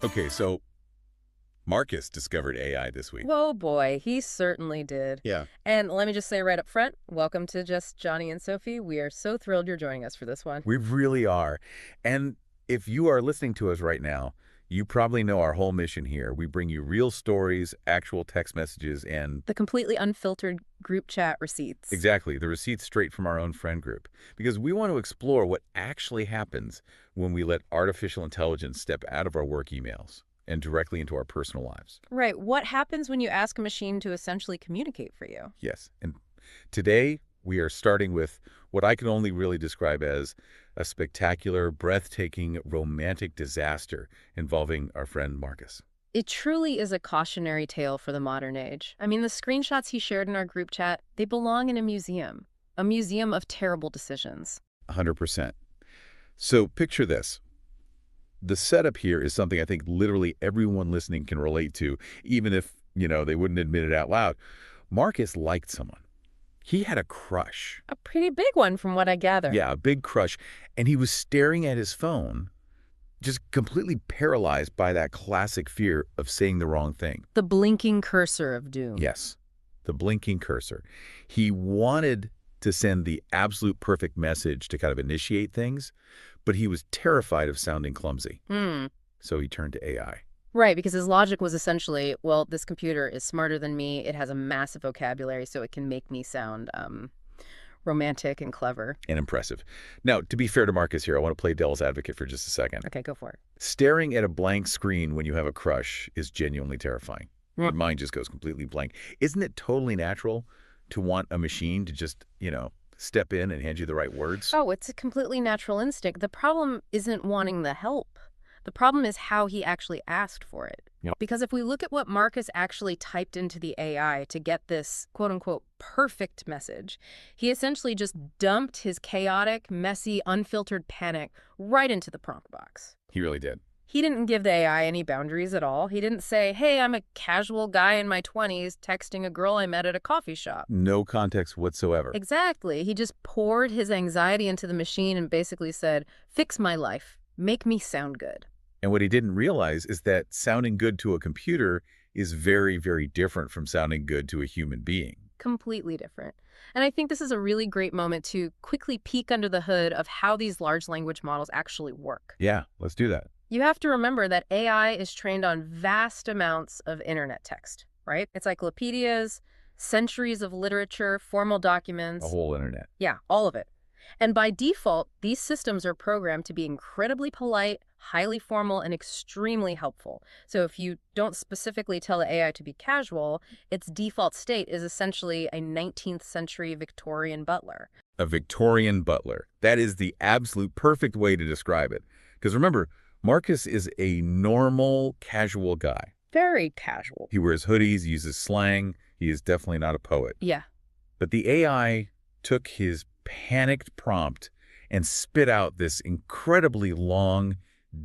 Okay, so Marcus discovered AI this week. Whoa, boy, he certainly did. Yeah. And let me just say right up front, welcome to Just Johnny and Sophie. We are so thrilled you're joining us for this one. We really are. And if you are listening to us right now, you probably know our whole mission here. We bring you real stories, actual text messages, and The completely unfiltered group chat receipts. exactly, the receipts straight from our own friend group. Because we want to explore what actually happens when we let artificial intelligence step out of our work emails and directly into our personal lives. Right. What happens when you ask a machine to essentially communicate for you? Yes. And today we are starting with what I can only really describe as a spectacular, breathtaking, romantic disaster involving our friend Marcus. It truly is a cautionary tale for the modern age. I mean, the screenshots he shared in our group chat, they belong in a museum of terrible decisions. 100%. So picture this. The setup here is something I think literally everyone listening can relate to, even if, they wouldn't admit it out loud. Marcus liked someone. He had a crush. A pretty big one from what I gather. Yeah, a big crush. And he was staring at his phone, just completely paralyzed by that classic fear of saying the wrong thing. The blinking cursor of doom. Yes, the blinking cursor. He wanted to send the absolute perfect message to kind of initiate things, but he was terrified of sounding clumsy. So he turned to AI. Right, because his logic was essentially, well, this computer is smarter than me. It has a massive vocabulary, so it can make me sound romantic and clever. And impressive. Now, to be fair to Marcus here, I want to play devil's advocate for just a second. Okay, go for it. Staring at a blank screen when you have a crush is genuinely terrifying. Your mind just goes completely blank. Isn't it totally natural to want a machine to just, step in and hand you the right words? Oh, it's a completely natural instinct. The problem isn't wanting the help. The problem is how he actually asked for it. Yep. Because if we look at what Marcus actually typed into the AI to get this quote-unquote perfect message, he essentially just dumped his chaotic, messy, unfiltered panic right into the prompt box. He really did. He didn't give the AI any boundaries at all. He didn't say, hey, I'm a casual guy in my 20s texting a girl I met at a coffee shop. No context whatsoever. Exactly. He just poured his anxiety into the machine and basically said, fix my life. Make me sound good. And what he didn't realize is that sounding good to a computer is very, very different from sounding good to a human being. Completely different. And I think this is a really great moment to quickly peek under the hood of how these large language models actually work. Yeah, let's do that. You have to remember that AI is trained on vast amounts of internet text, right? Encyclopedias, centuries of literature, formal documents. The whole internet. Yeah, all of it. And by default, these systems are programmed to be incredibly polite, highly formal, and extremely helpful. So if you don't specifically tell the AI to be casual, its default state is essentially a 19th century Victorian butler. A Victorian butler. That is the absolute perfect way to describe it. Because remember, Marcus is a normal, casual guy. Very casual. He wears hoodies, uses slang. He is definitely not a poet. Yeah. But the AI took his panicked prompt and spit out this incredibly long,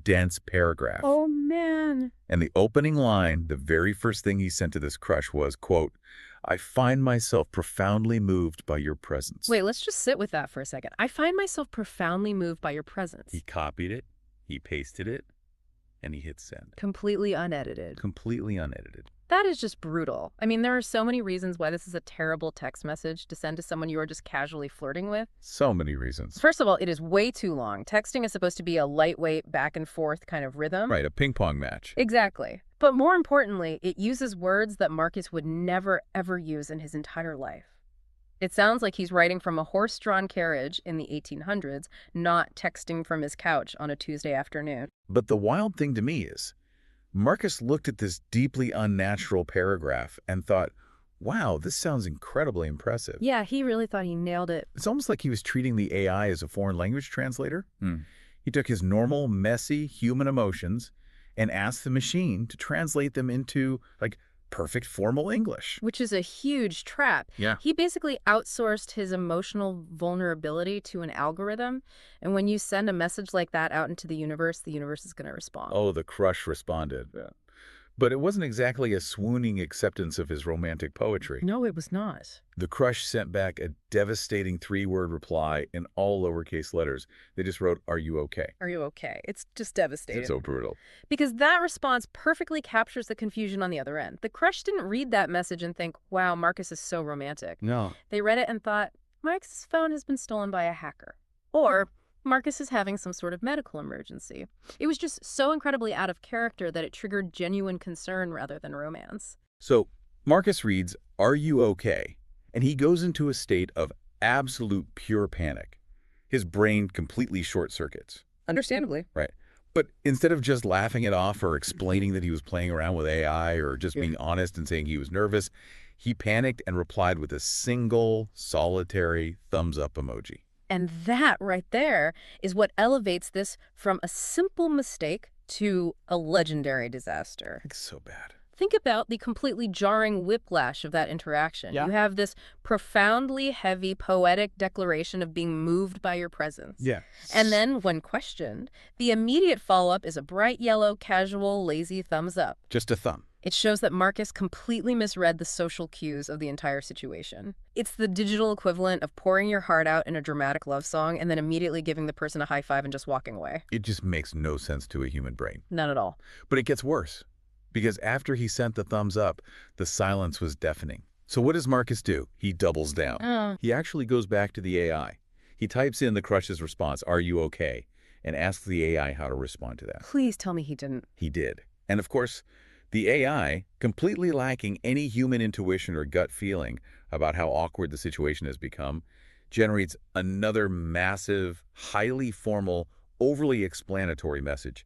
dense paragraph. Oh, man. And the opening line, the very first thing he sent to this crush was, quote, I find myself profoundly moved by your presence. Wait, let's just sit with that for a second. I find myself profoundly moved by your presence. He copied it, he pasted it, and he hit send. Completely unedited. Completely unedited. That is just brutal. I mean, there are so many reasons why this is a terrible text message to send to someone you are just casually flirting with. So many reasons. First of all, it is way too long. Texting is supposed to be a lightweight, back and forth kind of rhythm. Right, a ping pong match. Exactly. But more importantly, it uses words that Marcus would never, ever use in his entire life. It sounds like he's writing from a horse-drawn carriage in the 1800s, not texting from his couch on a Tuesday afternoon. But the wild thing to me is, Marcus looked at this deeply unnatural paragraph and thought, wow, this sounds incredibly impressive. Yeah, he really thought he nailed it. It's almost like he was treating the AI as a foreign language translator. He took his normal, messy human emotions and asked the machine to translate them into, perfect formal English. Which is a huge trap. Yeah. He basically outsourced his emotional vulnerability to an algorithm. And when you send a message like that out into the universe is going to respond. Oh, the crush responded. But it wasn't exactly a swooning acceptance of his romantic poetry. No, it was not. The crush sent back a devastating 3-word reply in all lowercase letters. They just wrote, "Are you okay?" Are you okay? It's just It's devastating. so brutal. Because that response perfectly captures the confusion on the other end. The crush didn't read that message and think, wow, Marcus is so romantic. No. They read it and thought, Marcus's phone has been stolen by a hacker. Or Marcus is having some sort of medical emergency. It was just so incredibly out of character that it triggered genuine concern rather than romance. So Marcus reads, "Are you okay?" And he goes into a state of absolute pure panic. His brain completely short circuits. Understandably. Right. But instead of just laughing it off or explaining that he was playing around with AI or just being honest and saying he was nervous, he panicked and replied with a single, solitary thumbs-up emoji. And that right there is what elevates this from a simple mistake to a legendary disaster. It's so bad. Think about the completely jarring whiplash of that interaction. Yeah. You have this profoundly heavy, poetic declaration of being moved by your presence. Yeah. And then, when questioned, the immediate follow-up is a bright yellow, casual, lazy thumbs up. Just a thumb. It shows that Marcus completely misread the social cues of the entire situation. It's the digital equivalent of pouring your heart out in a dramatic love song and then immediately giving the person a high five and just walking away. It just makes no sense to a human brain. None at all. But it gets worse. Because after he sent the thumbs up, the silence was deafening. So what does Marcus do? He doubles down. He actually goes back to the AI. He types in the crush's response, "Are you okay?" and asks the AI how to respond to that. Please tell me he didn't. He did. And of course, the AI, completely lacking any human intuition or gut feeling about how awkward the situation has become, generates another massive, highly formal, overly explanatory message.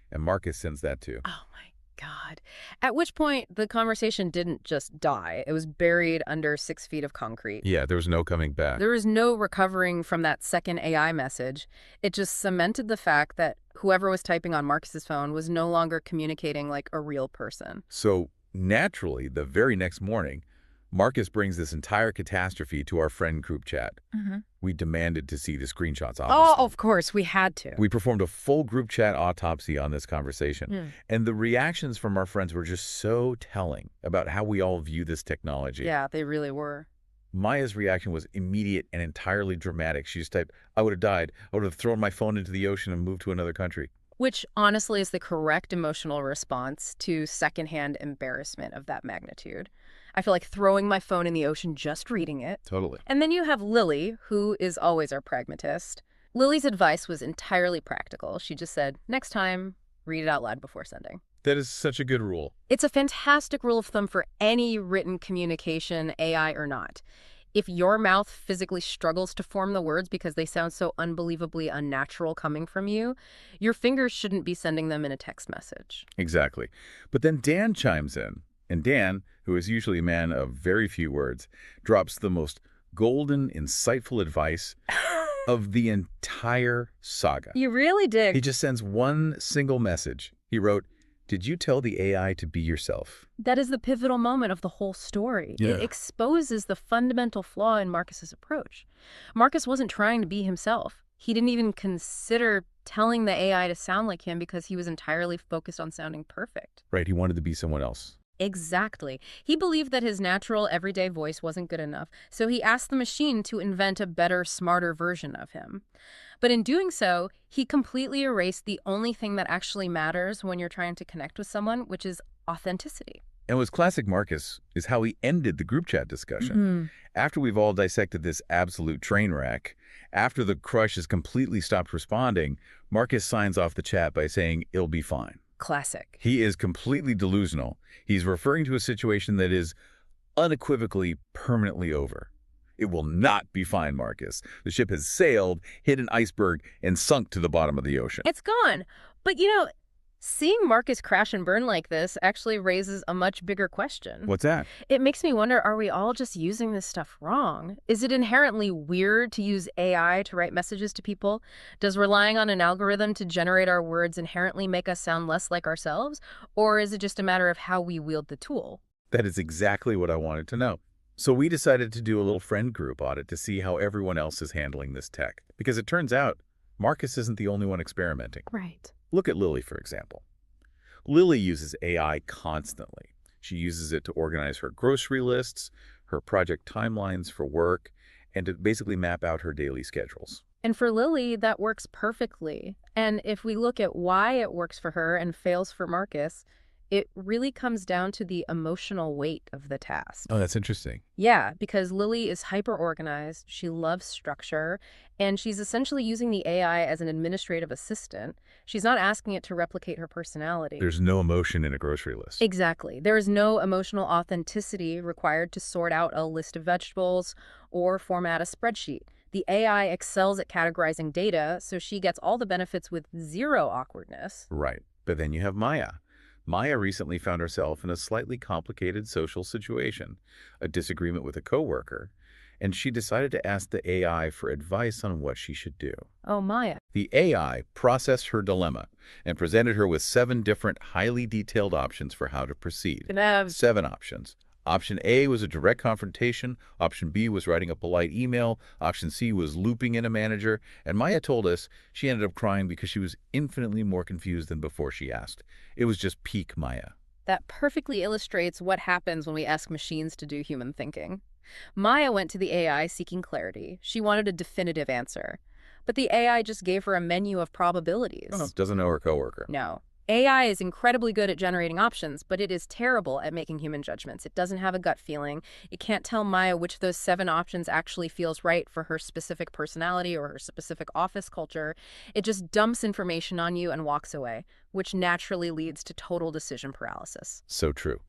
And Marcus sends that too. Oh my God. At which point, the conversation didn't just die. It was buried under 6 feet of concrete. Yeah, there was no coming back. There was no recovering from that second AI message. It just cemented the fact that whoever was typing on Marcus's phone was no longer communicating like a real person. So naturally, the very next morning, Marcus brings this entire catastrophe to our friend group chat. We demanded to see the screenshots, obviously. Oh, of course, we had to. We performed a full group chat autopsy on this conversation. And the reactions from our friends were just so telling about how we all view this technology. Yeah, they really were. Maya's reaction was immediate and entirely dramatic. She just typed, "I would have died. I would have thrown my phone into the ocean and moved to another country." Which honestly is the correct emotional response to secondhand embarrassment of that magnitude. I feel like throwing my phone in the ocean just reading it. Totally. And then you have Lily, who is always our pragmatist. Lily's advice was entirely practical. She just said, next time, read it out loud before sending. That is such a good rule. It's a fantastic rule of thumb for any written communication, AI or not. If your mouth physically struggles to form the words because they sound so unbelievably unnatural coming from you, your fingers shouldn't be sending them in a text message. Exactly. But then Dan chimes in. And Dan, who is usually a man of very few words, drops the most golden, insightful advice of the entire saga. You really did. He just sends one single message. He wrote, "Did you tell the AI to be yourself?" That is the pivotal moment of the whole story. Yeah. It exposes the fundamental flaw in Marcus's approach. Marcus wasn't trying to be himself. He didn't even consider telling the AI to sound like him because he was entirely focused on sounding perfect. Right, he wanted to be someone else. Exactly. He believed that his natural, everyday voice wasn't good enough, so he asked the machine to invent a better, smarter version of him. But in doing so, he completely erased the only thing that actually matters when you're trying to connect with someone, which is authenticity. And what's classic Marcus is how he ended the group chat discussion. After we've all dissected this absolute train wreck, after the crush has completely stopped responding, Marcus signs off the chat by saying, "It'll be fine." Classic. He is completely delusional. He's referring to a situation that is unequivocally permanently over. It will not be fine, Marcus. The ship has sailed, hit an iceberg, and sunk to the bottom of the ocean. It's gone. But, seeing Marcus crash and burn like this actually raises a much bigger question. What's that? It makes me wonder, are we all just using this stuff wrong? Is it inherently weird to use AI to write messages to people? Does relying on an algorithm to generate our words inherently make us sound less like ourselves? Or is it just a matter of how we wield the tool? That is exactly what I wanted to know. So we decided to do a little friend group audit to see how everyone else is handling this tech. Because it turns out Marcus isn't the only one experimenting. Right. Look at Lily, for example. Lily uses AI constantly. She uses it to organize her grocery lists, her project timelines for work, and to basically map out her daily schedules. And for Lily, that works perfectly. And if we look at why it works for her and fails for Marcus, it really comes down to the emotional weight of the task. Oh, that's interesting. Yeah, because Lily is hyper organized, she loves structure, and she's essentially using the AI as an administrative assistant. She's not asking it to replicate her personality. There's no emotion in a grocery list. Exactly. There is no emotional authenticity required to sort out a list of vegetables or format a spreadsheet. The AI excels at categorizing data, so she gets all the benefits with zero awkwardness. Right. But then you have Maya. Maya recently found herself in a slightly complicated social situation, a disagreement with a coworker, and she decided to ask the AI for advice on what she should do. Oh, Maya. The AI processed her dilemma and presented her with 7 different, highly detailed options for how to proceed. 7 options. Option A was a direct confrontation, option B was writing a polite email, option C was looping in a manager, and Maya told us she ended up crying because she was infinitely more confused than before she asked. It was just peak Maya. That perfectly illustrates what happens when we ask machines to do human thinking. Maya went to the AI seeking clarity. She wanted a definitive answer. But the AI just gave her a menu of probabilities. Oh, doesn't know her coworker. No. AI is incredibly good at generating options, but it is terrible at making human judgments. It doesn't have a gut feeling. It can't tell Maya which of those 7 options actually feels right for her specific personality or her specific office culture. It just dumps information on you and walks away, which naturally leads to total decision paralysis. So true.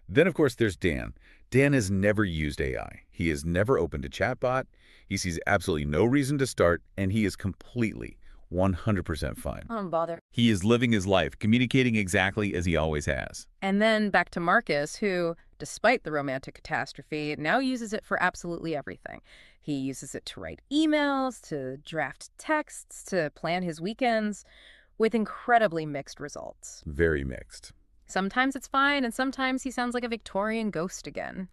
Then, of course, there's Dan. Dan has never used AI. He has never opened a chatbot. He sees absolutely no reason to start, and he is completely 100% fine. Don't bother. He is living his life, communicating exactly as he always has. And then back to Marcus, who, despite the romantic catastrophe, now uses it for absolutely everything. He uses it to write emails, to draft texts, to plan his weekends, with incredibly mixed results. Very mixed. Sometimes it's fine, and sometimes he sounds like a Victorian ghost again.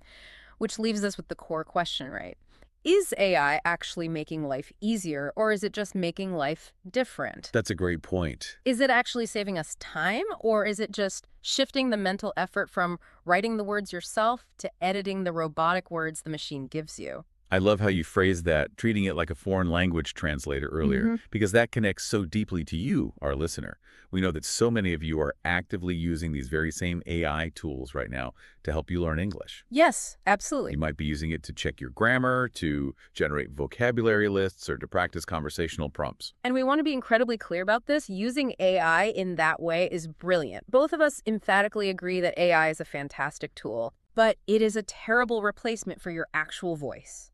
Which leaves us with the core question, right? Is AI actually making life easier, or is it just making life different? That's a great point. Is it actually saving us time, or is it just shifting the mental effort from writing the words yourself to editing the robotic words the machine gives you? I love how you phrased that, treating it like a foreign language translator earlier, because that connects so deeply to you, our listener. We know that so many of you are actively using these very same AI tools right now to help you learn English. Yes, absolutely. You might be using it to check your grammar, to generate vocabulary lists, or to practice conversational prompts. And we want to be incredibly clear about this. Using AI in that way is brilliant. Both of us emphatically agree that AI is a fantastic tool, but it is a terrible replacement for your actual voice.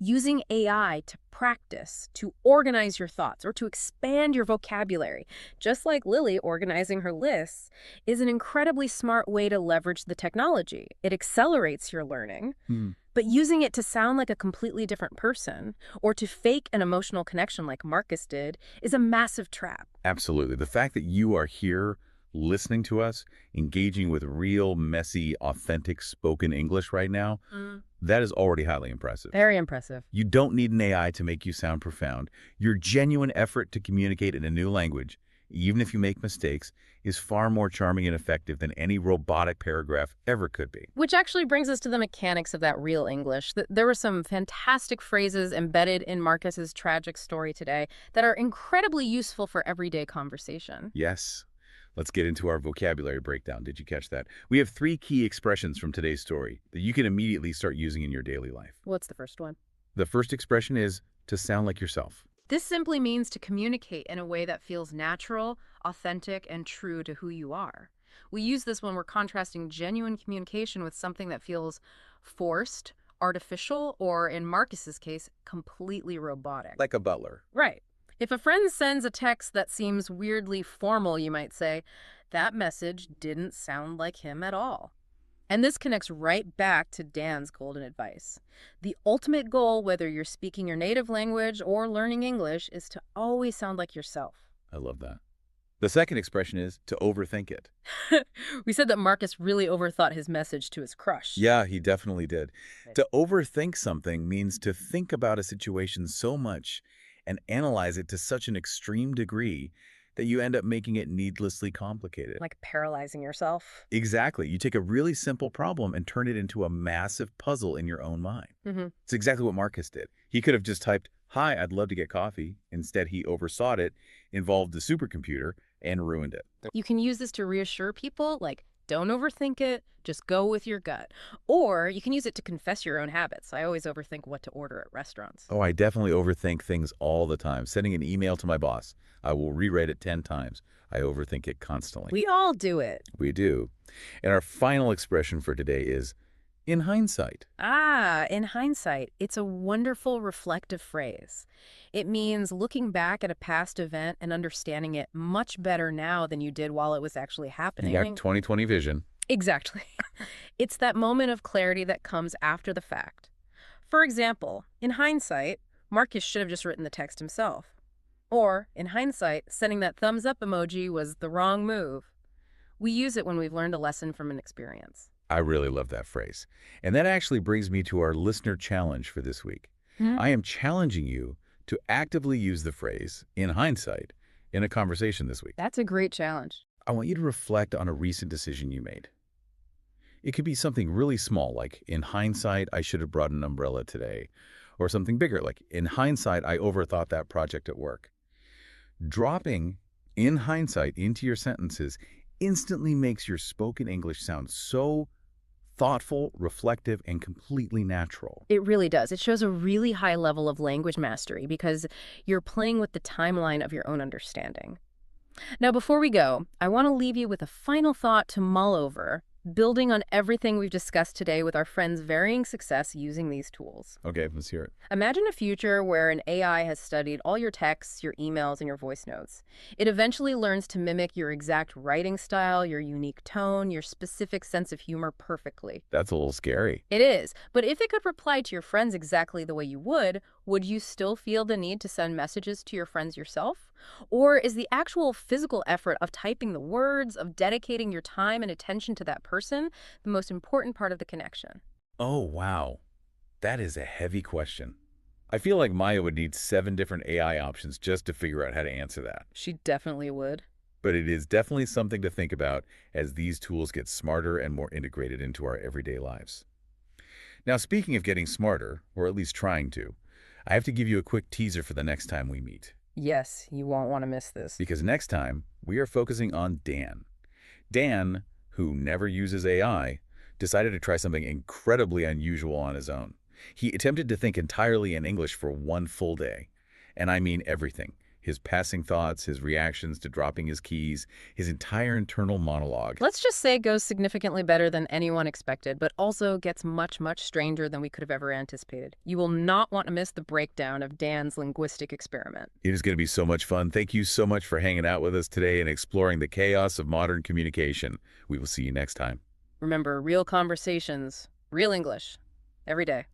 Using AI to practice, to organize your thoughts, or to expand your vocabulary, just like Lily organizing her lists, is an incredibly smart way to leverage the technology. It accelerates your learning. But using it to sound like a completely different person, or to fake an emotional connection like Marcus did, is a massive trap. Absolutely. The fact that you are here listening to us, engaging with real, messy, authentic spoken English right now, that is already highly impressive. Very impressive. You don't need an AI to make you sound profound. Your genuine effort to communicate in a new language, even if you make mistakes, is far more charming and effective than any robotic paragraph ever could be. Which actually brings us to the mechanics of that real English. There were some fantastic phrases embedded in Marcus's tragic story today that are incredibly useful for everyday conversation. Yes. Let's get into our vocabulary breakdown. Did you catch that? We have 3 key expressions from today's story that you can immediately start using in your daily life. What's the first one? The first expression is to sound like yourself. This simply means to communicate in a way that feels natural, authentic, and true to who you are. We use this when we're contrasting genuine communication with something that feels forced, artificial, or in Marcus's case, completely robotic. Like a butler. Right. If a friend sends a text that seems weirdly formal, you might say, that message didn't sound like him at all. And this connects right back to Dan's golden advice. The ultimate goal, whether you're speaking your native language or learning English, is to always sound like yourself. I love that. The second expression is to overthink it. We said that Marcus really overthought his message to his crush. Yeah, he definitely did. To overthink something means to think about a situation so much and analyze it to such an extreme degree that you end up making it needlessly complicated. Like paralyzing yourself. Exactly. You take a really simple problem and turn it into a massive puzzle in your own mind. Hmm. It's exactly what Marcus did. He could have just typed, "Hi, I'd love to get coffee." Instead, he oversought it, involved the supercomputer, and ruined it. You can use this to reassure people, like, don't overthink it, just go with your gut. Or you can use it to confess your own habits. I always overthink what to order at restaurants. Oh, I definitely overthink things all the time. Sending an email to my boss, I will rewrite it 10 times. I overthink it constantly. We all do it. We do. And our final expression for today is, in hindsight. Ah, in hindsight, it's a wonderful reflective phrase. It means looking back at a past event and understanding it much better now than you did while it was actually happening. You got 20/20 vision. Exactly. It's that moment of clarity that comes after the fact. For example, in hindsight, Marcus should have just written the text himself. Or, in hindsight, sending that thumbs up emoji was the wrong move. We use it when we've learned a lesson from an experience. I really love that phrase. And that actually brings me to our listener challenge for this week. Hmm? I am challenging you to actively use the phrase, in hindsight, in a conversation this week. That's a great challenge. I want you to reflect on a recent decision you made. It could be something really small, like, in hindsight, I should have brought an umbrella today. Or something bigger, like, in hindsight, I overthought that project at work. Dropping in hindsight into your sentences instantly makes your spoken English sound so thoughtful, reflective, and completely natural. It really does. It shows a really high level of language mastery because you're playing with the timeline of your own understanding. Now, before we go, I want to leave you with a final thought to mull over, building on everything we've discussed today with our friends' varying success using these tools. Okay, let's hear it. Imagine a future where an AI has studied all your texts, your emails, and your voice notes. It eventually learns to mimic your exact writing style, your unique tone, your specific sense of humor perfectly. That's a little scary. It is, but if it could reply to your friends exactly the way you would you still feel the need to send messages to your friends yourself? Or is the actual physical effort of typing the words, of dedicating your time and attention to that person, the most important part of the connection? Oh, wow. That is a heavy question. I feel like Maya would need 7 different AI options just to figure out how to answer that. She definitely would. But it is definitely something to think about as these tools get smarter and more integrated into our everyday lives. Now, speaking of getting smarter, or at least trying to, I have to give you a quick teaser for the next time we meet. Yes, you won't want to miss this. Because next time, we are focusing on Dan. Dan, who never uses AI, decided to try something incredibly unusual on his own. He attempted to think entirely in English for one full day. And I mean everything. His passing thoughts, his reactions to dropping his keys, his entire internal monologue. Let's just say it goes significantly better than anyone expected, but also gets much, much stranger than we could have ever anticipated. You will not want to miss the breakdown of Dan's linguistic experiment. It is going to be so much fun. Thank you so much for hanging out with us today and exploring the chaos of modern communication. We will see you next time. Remember, real conversations, real English, every day.